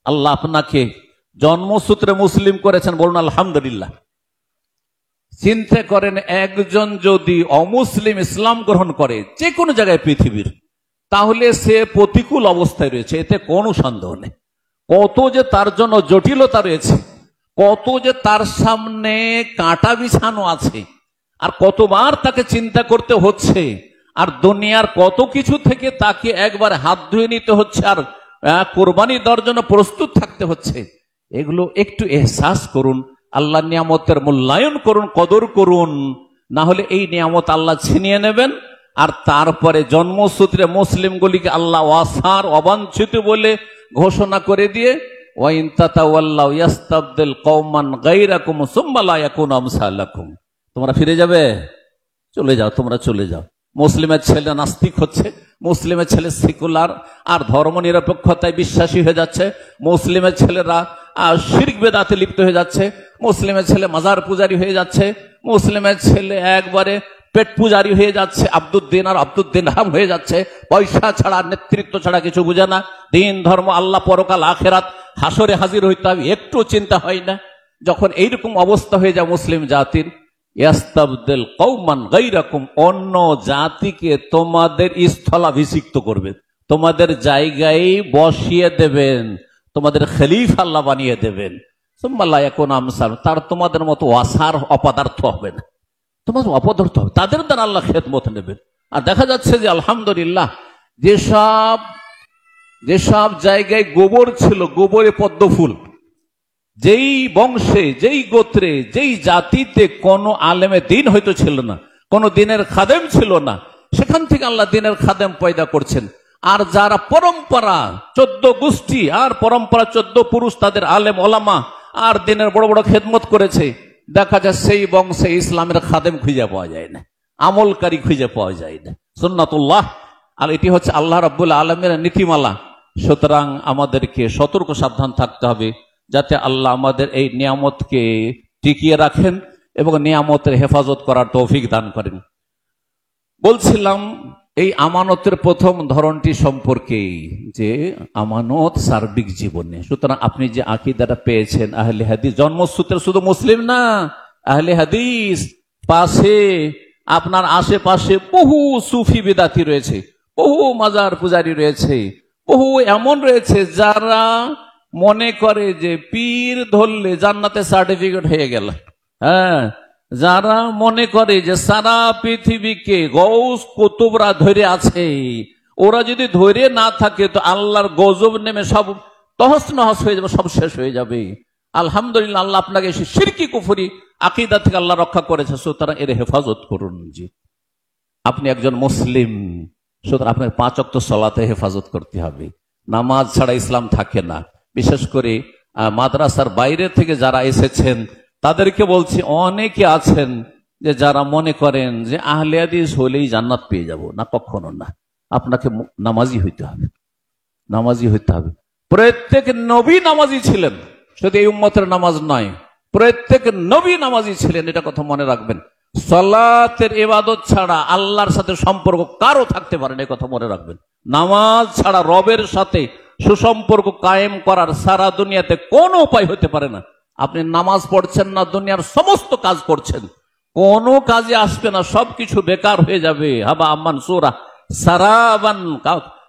আল্লাহ আপনাকে জন্মসূত্রে মুসলিম করেছেন, বলুন আলহামদুলিল্লাহ। চিন্তা করেন, একজন যদি অমুসলিম ইসলাম গ্রহণ করে যে কোনো জায়গায় পৃথিবীর, তাহলে সে প্রতিকূল অবস্থায় রয়েছে, এতে কোনো সন্দেহ নেই। কত যে তার জন্য জটিলতা রয়েছে, কত যে তার সামনে কাঁটা বিছানো আছে, আর কতবার তাকে চিন্তা করতে হচ্ছে, আর দুনিয়ার কত কিছু থেকে তাকে একবার হাত ধুয়ে নিতে হচ্ছে, আর কোরবানি দেওয়ার জন্য প্রস্তুত থাকতে হচ্ছে। এগুলো একটু এহসাস করুন, আল্লাহ নিয়ামতের মূল্যায়ন করুন, কদর করুন, না হলে এই নিয়ামত আল্লাহ ছিনিয়ে নেবেন। আর তারপরে জন্মসূত্রে মুসলিমগুলিকে আল্লাহ ওয়াসার অবাঞ্ছিত বলে ঘোষণা করে দিয়ে ওয়াইন তাতাওয়াল্লাউ ইয়াস্তাবদিল কওমান গায়রাকুম সুম্মা লা ইয়াকুনু আমসালাকুম, তোমরা ফিরে যাবে, চলে যাও, তোমরা চলে যাও। মুসলিমের ছেলে নাস্তিক হচ্ছে, মুসলিমের ছেলে সেকুলার আর ধর্ম নিরপেক্ষতায় বিশ্বাসী হয়ে যাচ্ছে, মুসলিমের ছেলেরা শিরক বেদাতে লিপ্ত হয়ে যাচ্ছে, মুসলিমের ছেলে মাজার পূজারি হয়ে যাচ্ছে, মুসলিমের ছেলে একবারে পেট পূজারি হয়ে যাচ্ছে, আব্দুদ্দিন আর আব্দুদ্দিন হাম হয়ে যাচ্ছে, পয়সা ছাড়া নেতৃত্ব ছাড়া কিছু বুঝে না, দিন ধর্ম আল্লাহ পরকাল আখেরাত হাসরে হাজির হইতে হবে, একটু চিন্তা হয় না। যখন এইরকম অবস্থা হয়ে যায় মুসলিম জাতির, ইয়াস্তাবদিল কওমান গায়রাকুম, অন্য জাতিকে তোমাদের স্থলাভিষিক্ত করবে, তোমাদের জায়গায় বসিয়ে দেবেন, তোমাদের খলিফা আল্লাহ বানিয়ে দেবেন। সুম্মা লা ইয়াকুনু আমসাল, তার তোমাদের মতো অসার অপদার্থ হবে না, তোমাদের অপদার্থ হবে, তাদের দ্বারা আল্লাহ খেদমত নেবেন। আর দেখা যাচ্ছে যে আলহামদুলিল্লাহ, যেসব জায়গায় গোবর ছিল, গোবরে পদ্ম ফুল, যেই বংশে, যেই গোত্রে, যেই জাতিতে কোনো আলেমে দিন হয়তো ছিল না, কোনো দিনের খাদেম ছিল না, সেখান থেকে আল্লাহ দিনের খাদেম পয়দা করছেন। আর যারা পরম্পরা 14 গোষ্ঠী আর পরম্পরা 14 পুরুষ, তাদের আলেম ওলামা আর দিনের বড় বড় খেদমত করেছে, দেখা যায় সেই বংশে ইসলামের খাদেম খুঁজে পাওয়া যায় না, আমলকারী খুঁজে পাওয়া যায় না, সুন্নাতুল্লাহ। আর এটি হচ্ছে আল্লাহ রাব্বুল আলামিনের নীতিমালা। সুতরাং আমাদেরকে সতর্ক সাবধান থাকতে হবে, যাতে আল্লাহ আমাদের এই নিয়ামতকে টিকিয়ে রাখেন এবং নিয়ামতের হেফাজত করার তৌফিক দান করেন। বলছিলাম এই আমানতের প্রথম ধরনটি সম্পর্কে, যে আমানত সার্বিক জীবনে। সুতরাং আপনি যে আকীদাটা পেয়েছেন আহলে হাদিস, জন্মসূত্রে শুধু মুসলিম না, আহলে হাদিস, পাশে আপনার আশেপাশে বহু সুফি বিদাতি রয়েছে, বহু মাজার পূজারী রয়েছে, বহু এমন রয়েছে যারা মনে করে যে পীর ধরলে জান্নাতে সার্টিফিকেট হয়ে গেল। হ্যাঁ, যারা মনে করে যে সারা পৃথিবীকে গৌস কুতুবরা ধরে আছে, ওরা যদি ধরে না থাকে তো আল্লাহর গজব নেমে সব তহস নহস হয়ে যাবে, সব শেষ হয়ে যাবে। আলহামদুলিল্লাহ, আল্লাহ আপনাকে শিরকি কুফরি আকীদা থেকে আল্লাহ রক্ষা করেছে, সুতরাং এর হেফাজত করুন। জি, আপনি একজন মুসলিম, সুতরাং আপনাকে 5 ওয়াক্ত সালাতে হেফাজত করতে হবে। নামাজ ছাড়া ইসলাম থাকে না। বিশেষ করে মাদ্রাসার বাইরে থেকে যারা এসেছেন তাদেরকে বলছি, অনেকে আছেন যে যারা মনে করেন যে আহলে হাদিস হলেই জান্নাত পেয়ে যাব, না, কখনো না। আপনাকে নামাজি হইতে হবে, নামাজি হইতে হবে। প্রত্যেক নবী নামাজি ছিলেন, শুধু এই উম্মতের নামাজ নয়, প্রত্যেক নবী নামাজি ছিলেন, এটা কথা মনে রাখবেন। সালাতের ইবাদত ছাড়া আল্লাহর সাথে সম্পর্ক কারো থাকতে পারে না, কথা মনে রাখবেন। নামাজ ছাড়া রবের সাথে সুসম্পর্ক কায়েম করার সারা দুনিয়াতে কোনো উপায় হতে পারে না। আপনি নামাজ পড়ছেন না, দুনিয়ার সমস্ত কাজ করছেন, কোনো কাজে আসবে না, সবকিছু বেকার হয়ে যাবে। হাবা আম্মান সুরা সারাবান,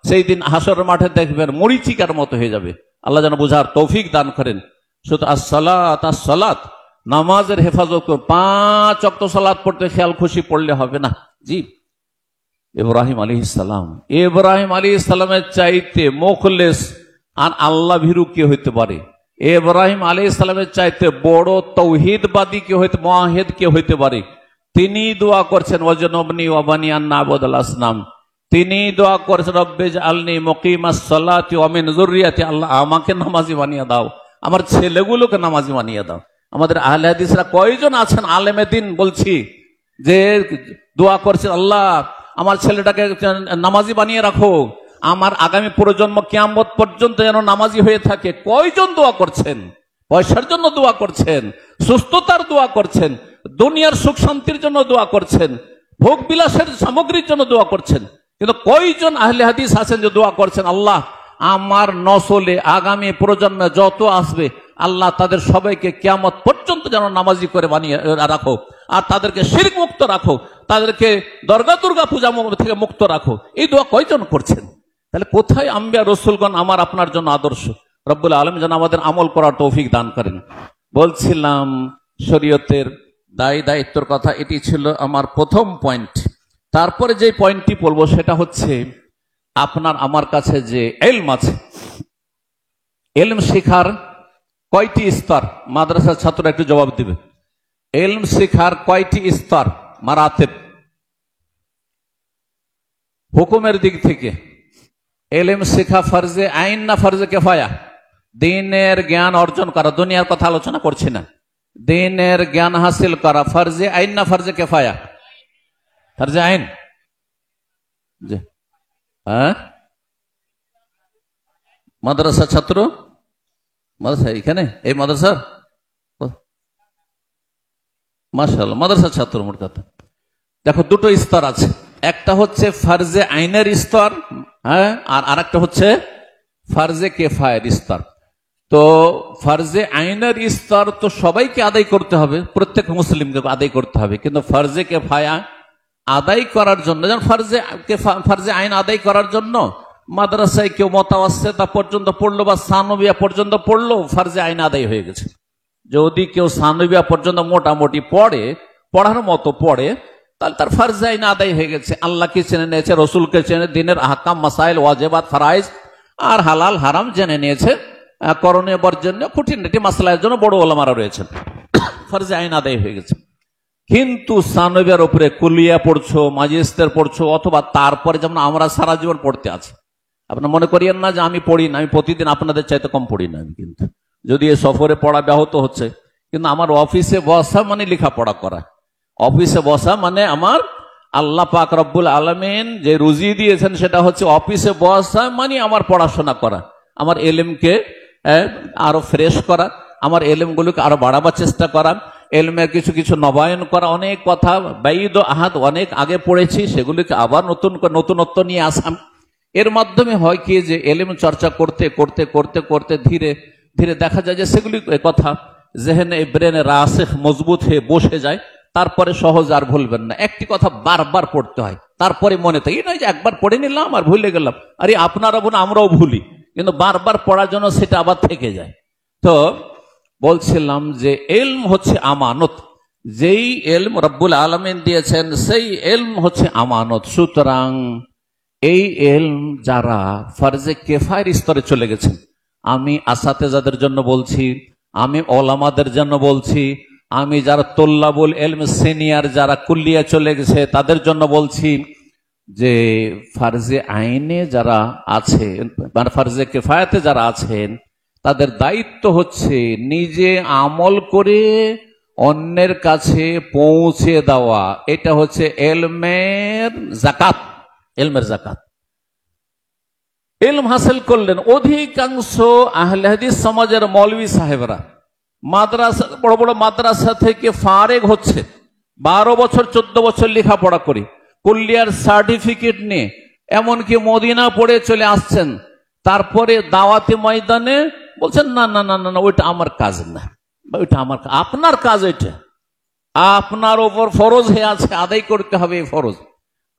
সেই দিন হাসরের মাঠে দেখবেন মরিচিকার মতো হয়ে যাবে। আল্লাহ যেন বুঝার তৌফিক দান করেন। শুধু আসসালাত আসসালাত, নামাজের হেফাজত করুন। 5 ওয়াক্ত সালাত পড়তে খেয়াল খুশি পড়লে হবে না। জি, ইব্রাহিম আলাইহিস সালামের চাইতে মুখলেস আর আল্লাহ ভীরু কে হইতে পারে? ইব্রাহিম আলাইহিস সালামের চাইতে বড় তাওহীদবাদী কে হইতে, মুআহিদ কে হইতে পারে? তিনি দোয়া করছেন ওয়াজনবনি ওয়া বানি আন না'বুদাল আসনাম। তিনি দোয়া করেছেন রব্বিজআলনি মুকিমাস সালাতি ওয়া মিন যুররিয়াতি, আল্লাহ আমাকে নামাজি বানিয়ে দাও, আমার ছেলেগুলোকে নামাজি বানিয়ে দাও। আমাদের আহলে হাদিসরা কয়জন আছেন আলেমে দিন, বলছি, যে দোয়া করছেন আল্লাহ আমার ছেলেটাকে নামাজি বানিয়ে রাখো, আমার আগামী প্রজন্ম কিয়ামত পর্যন্ত যেন নামাজি হয়ে থাকে। কয়জন দোয়া করছেন? পয়সার জন্য দোয়া করছেন, সুস্থতার দোয়া করছেন, দুনিয়ার সুখ শান্তির জন্য দোয়া করছেন, ভোগ বিলাসের সামগ্রীর জন্য দোয়া করছেন, কিন্তু কয়জন আহলে হাদিস আছেন যে দোয়া করছেন আল্লাহ আমার নসলে আগামী প্রজন্মে যত আসবে আল্লাহ তাদের সবাইকে কিয়ামত পর্যন্ত যেন নামাজি করে বানিয়ে রাখো, আর তাদেরকে শিরক মুক্ত রাখো, তাদেরকে দুর্গা পূজা থেকে মুক্ত রাখো। এই দোয়া কয়জন করছেন? তাহলে কোথায় আম্বিয়া রসুলগণ আমার আপনার জন্য আদর্শ? রব্বুল আলামিন যেন আমাদের আমল করার তৌফিক দান করেন। বলছিলাম শরীয়তের দায়িত্বের কথা, এটি ছিল আমার প্রথম পয়েন্ট। তারপরে যে পয়েন্টটি বলবো সেটা হচ্ছে আপনার আমার কাছে যে ইলম আছে, ইলম শিখার কয়টি স্তর? মাদ্রাসার ছাত্ররা একটু জবাব দিবে। ইলম শিখার কয়টি স্তর, মারাতেব? হুকুমের দিক থেকে ইলম শিখা ফরজে আইন না ফরজে কিফায়া? দ্বীনের জ্ঞান অর্জন করা, দুনিয়ার কথা আলোচনা করছি না, দ্বীনের জ্ঞান হাসিল করা ফরজে আইন না ফরজে কিফায়া? ফরজে আইন। হ্যাঁ, মাদ্রাসা ছাত্র, মাদ্রাসা এখানে এই মাদ্রাসার, মাশাআল্লাহ মাদ্রাসা ছাত্র। মোট কথা দেখো দুটো স্তর আছে, একটা হচ্ছে ফরজে আইনের স্তর, হ্যাঁ, আর আরেকটা হচ্ছে ফরজে কিফায়ের স্তর। তো ফরজে আইনের স্তর তো সবাইকে আদায় করতে হবে, প্রত্যেক মুসলিমকে আদায় করতে হবে, কিন্তু ফরজে কিফায়া আদায় করার জন্য, যেমন ফরজে আইন আদায় করার জন্য মাদ্রাসায় কেউ মুতাওয়াসসিতা পর্যন্ত পড়লো বা সানবিয়া পর্যন্ত পড়লো, ফরজে আইন আদায় হয়ে গেছে। যদি কেউ সানবিয়া পর্যন্ত মোটামুটি পড়ে, পড়ার মতো পড়ে, তাহলে তার ফরজে আইন আদায় হয়ে গেছে। আল্লাহকে চেনে নিয়েছে, রসুলকে চেনে, দিনের আহকাম মাসাইল ওয়াজিবাত ফারাইজ আর হালাল হারাম জেনে নিয়েছে, করণীয় বর্জনীয় খুঁটিনাটি মাসলার জন্য বড় ওলামারা রয়েছেন, ফরজে আইন আদায় হয়ে গেছে। কিন্তু সানবিয়ার উপরে কুলিয়া পড়ছো, মাজিস্টার পড়ছো, অথবা তারপরে যেমন আমরা সারা জীবন পড়তে আছি। আপনার মনে করিয়েন না যে আমি পড়ি না, আমি প্রতিদিন আপনাদের চাইতে কম পড়ি না আমি, কিন্তু যদি এ সফরে পড়া ব্যাহত হচ্ছে, কিন্তু আমার অফিসে বসা মানে লেখাপড়া করা, অফিসে বসা মানে আমার আল্লাহ পাক রব্বুল আলামিন যে রুজি দিয়েছেন সেটা হচ্ছে অফিসে বসা মানে আমার পড়াশোনা করা, আমার এলেমকে আরো ফ্রেশ করা, আমার এলেমগুলোকে আরো বাড়াবার চেষ্টা করা, এলমের কিছু কিছু নবায়ন করা, অনেক কথা বাইদ আহাদ অনেক আগে পড়েছি, সেগুলিকে আবার নতুনত্ব নিয়ে আসাম। এর মাধ্যমে হয় কি যে এলেম চর্চা করতে করতে করতে করতে ধীরে ধীরে দেখা যায় যে সেগুলি কথা জেহেনে ব্রেনে রাসেখ মজবুত হয়ে বসে যায়, তারপরে সহজ আর ভুলবেন না। একটি কথা বারবার পড়তে হয়, তারপরে মনে থাকে, এই নয় যে একবার পড়ে নিলাম আর ভুলে গেলাম। আরে আপনারা বোন আমরাও ভুলি, কিন্তু বারবার পড়ার জন্য সেটা আবার থেকে যায়। তো বলছিলাম যে ইলম হচ্ছে আমানত, যেই ইলম রব্বুল আলামিন দিয়েছেন সেই ইলম হচ্ছে আমানত। সুতরাং এই ইলম যারা ফরজে কিফায়ের স্তরে চলে গেছেন, আমি আসাতেজাদের জন্য বলছি, আমি ওলামাদের জন্য বলছি, আমি যারা তোল্লাবুল ইলম সিনিয়র যারা কুল্লিয়া চলে গেছে তাদের জন্য বলছি যে ফরজে আইনে যারা আছে, মানে ফরজে কিফায়াতে যারা আছেন, তাদের দায়িত্ব হচ্ছে নিজে আমল করে অন্যের কাছে পৌঁছে দেওয়া। এটা হচ্ছে এলমের জাকাত, এলমের জাকাত। ইলম হাসিল করলেন অধিকাংশ আহলে হাদিস সমাজের মৌলভী সাহেবরা, মাদ্রাসা বড় বড় মাদ্রাসা থেকে ফারেগ হচ্ছে, 12 বছর 14 বছর লেখাপড়া করে কুল্লিয়ার সার্টিফিকেট নিয়ে এমনকি মদিনা পড়ে চলে আসছেন, তারপরে দাওয়াতি ময়দানে বলছেন না না না না ওইটা আমার কাজ না, ওইটা আমার, আপনার কাজ, ওইটা আপনার ওপর ফরজ হয়ে আছে, আদায় করতে হবে এই ফরজ।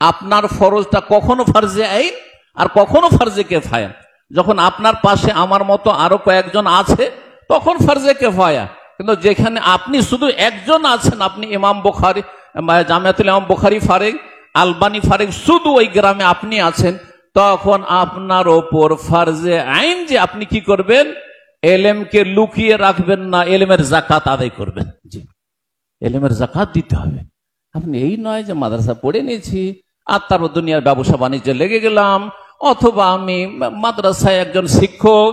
আপনার ফরজটা কখনো ফরজে আইন আর কখনো ফরজে কিফায়া। যখন আপনার পাশে আমার মতো আরো কয়েকজন আছে তখন ফরজে কিফায়া, কিন্তু যেখানে আপনি শুধু একজন আছেন, আপনি ইমাম বুখারী, জামিয়াতুল ইমাম বুখারী ফারেগ, আলবানি ফারেগ, শুধু ওই গ্রামে আপনি আছেন, তখন আপনার ওপর ফরজে আইন যে আপনি কি করবেন, এলেমকে লুকিয়ে রাখবেন না, এলেমের জাকাত আদায় করবেন। জি, এলেমের জাকাত দিতে হবে। আপনি এই নয় যে মাদ্রাসা পড়ে নিয়েছি আর তারপর দুনিয়ার ব্যবসা বাণিজ্যে লেগে গেলাম, অথবা আমি মাদ্রাসায় একজন শিক্ষক,